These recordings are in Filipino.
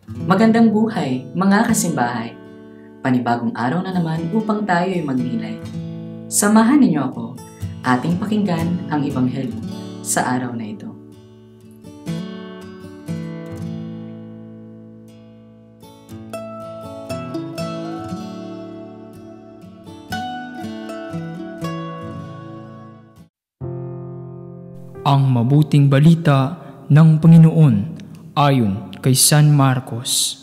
Magandang buhay, mga kasimbahay. Panibagong araw na naman upang tayo ay magnilay. Samahan ninyo ako, ating pakinggan ang Ebanghelyo sa araw na ito. Ang mabuting balita ng Panginoon ayon kay San Marcos.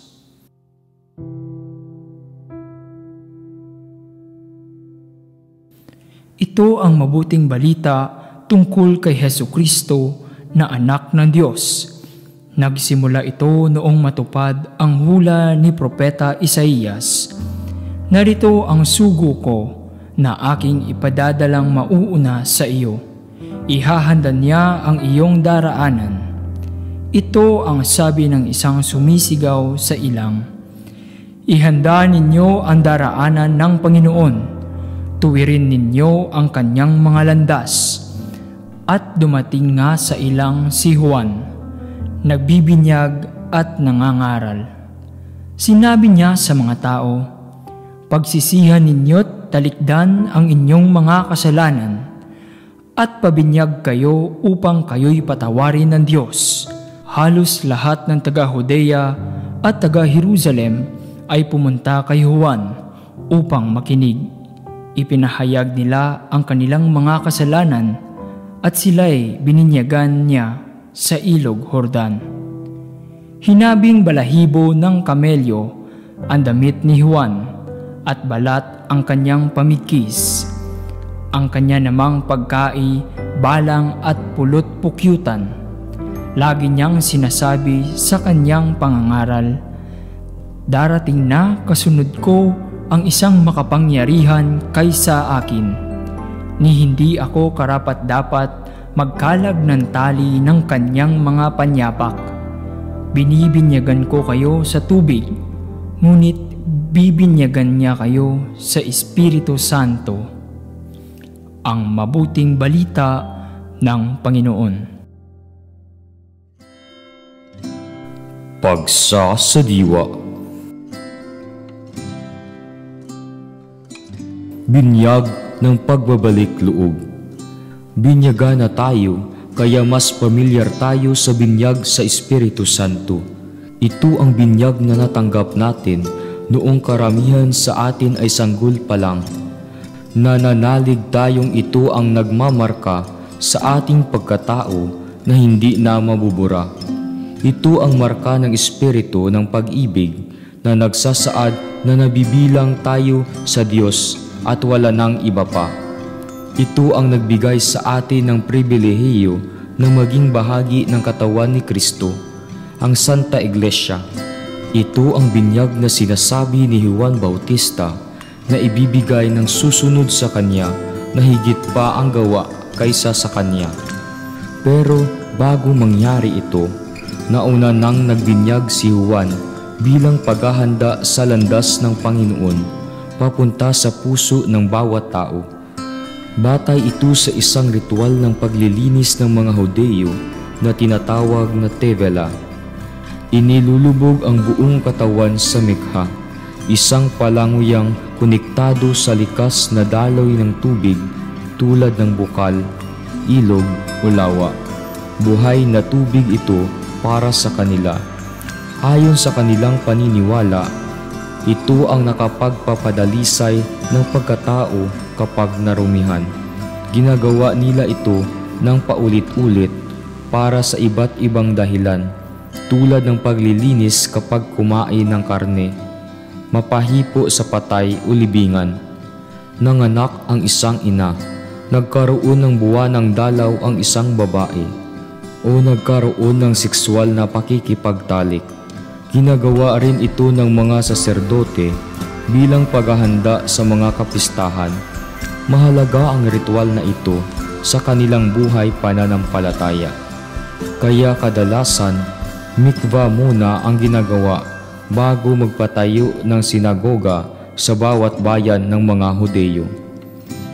Ito ang mabuting balita tungkol kay Hesukristo na anak ng Diyos. Nagsimula ito noong matupad ang hula ni Propeta Isaías. Narito ang sugo ko na aking ipadadalang mauuna sa iyo. Ihahanda niya ang iyong daraanan. Ito ang sabi ng isang sumisigaw sa ilang. Ihanda ninyo ang daraanan ng Panginoon. Tuwirin ninyo ang kanyang mga landas. At dumating nga sa ilang si Juan, nagbibinyag at nangangaral. Sinabi niya sa mga tao, pagsisihan ninyo't talikdan ang inyong mga kasalanan, at pabinyag kayo upang kayo'y patawarin ng Diyos. Halos lahat ng taga-Judea at taga-Jerusalem ay pumunta kay Juan upang makinig. Ipinahayag nila ang kanilang mga kasalanan at sila'y bininyagan niya sa ilog Jordan. Hinabing balahibo ng kamelyo ang damit ni Juan at balat ang kanyang pamikis. Ang kanya namang pagkai, balang at pulot-pukyutan. Lagi niyang sinasabi sa kanyang pangangaral, darating na kasunod ko ang isang makapangyarihan kaysa akin, ni hindi ako karapat-dapat magkalag ng tali ng kanyang mga panyapak. Binibinyagan ko kayo sa tubig, ngunit bibinyagan niya kayo sa Espiritu Santo. Ang mabuting balita ng Panginoon. Pagsasadiwa. Binyag ng pagbabalik loob. Binyagan na tayo, kaya mas pamilyar tayo sa binyag sa Espiritu Santo. Ito ang binyag na natanggap natin noong karamihan sa atin ay sanggol pa lang. Nananalig tayong ito ang nagmamarka sa ating pagkatao na hindi na mabubura. Ito ang marka ng Espiritu ng pag-ibig na nagsasaad na nabibilang tayo sa Diyos at wala nang iba pa. Ito ang nagbigay sa atin ng pribilehiyo na maging bahagi ng katawan ni Kristo, ang Santa Iglesia. Ito ang binyag na sinasabi ni Juan Bautista na ibibigay ng susunod sa kanya na higit pa ang gawa kaysa sa kanya. Pero bago mangyari ito, nauna nang nagbinyag si Juan bilang paghahanda sa landas ng Panginoon papunta sa puso ng bawat tao. Batay ito sa isang ritual ng paglilinis ng mga Hudeyo na tinatawag na Tevela. Inilulubog ang buong katawan sa mikha, isang palanguyang konektado sa likas na daloy ng tubig tulad ng bukal, ilog o lawa. Buhay na tubig ito para sa kanila. Ayon sa kanilang paniniwala, ito ang nakapagpapadalisay ng pagkatao kapag narumihan. Ginagawa nila ito ng paulit-ulit para sa iba't ibang dahilan, tulad ng paglilinis kapag kumain ng karne, mapahipo sa patay o libingan. Nanganak ang isang ina, nagkaroon ng buwanang dalaw ang isang babae, o nagkaroon ng sexual na pakikipagtalik. Ginagawa rin ito ng mga saserdote bilang paghahanda sa mga kapistahan. Mahalaga ang ritual na ito sa kanilang buhay pananampalataya. Kaya kadalasan, mikva muna ang ginagawa bago magpatayo ng sinagoga sa bawat bayan ng mga Hudeyo.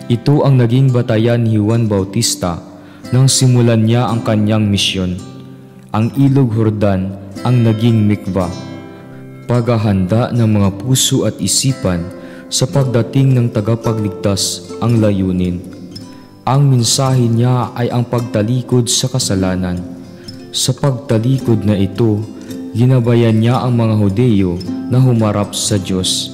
Ito ang naging batayan ni Juan Bautista nang simulan niya ang kanyang misyon. Ang ilog Jordan ang naging mikva. paghahanda ng mga puso at isipan sa pagdating ng tagapagligtas ang layunin. Ang mensahe niya ay ang pagtalikod sa kasalanan. Sa pagtalikod na ito, ginabayan niya ang mga Hudeyo na humarap sa Diyos.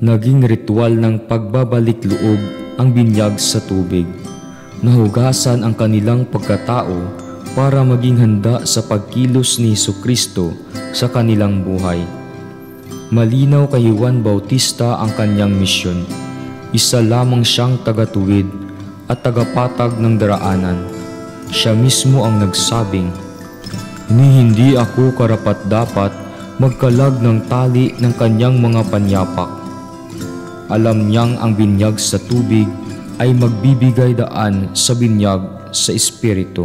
Naging ritual ng pagbabalik loob ang binyag sa tubig. Nahugasan ang kanilang pagkatao para maging handa sa pagkilos ni Hesukristo sa kanilang buhay. Malinaw kay Juan Bautista ang kanyang misyon. Isa lamang siyang tagatuwid at tagapatag ng daraanan. Siya mismo ang nagsabing, hindi ako karapat-dapat magkalag ng tali ng kanyang mga panyapak. Alam niyang ang binyag sa tubig ay magbibigay daan sa binyag sa Espiritu.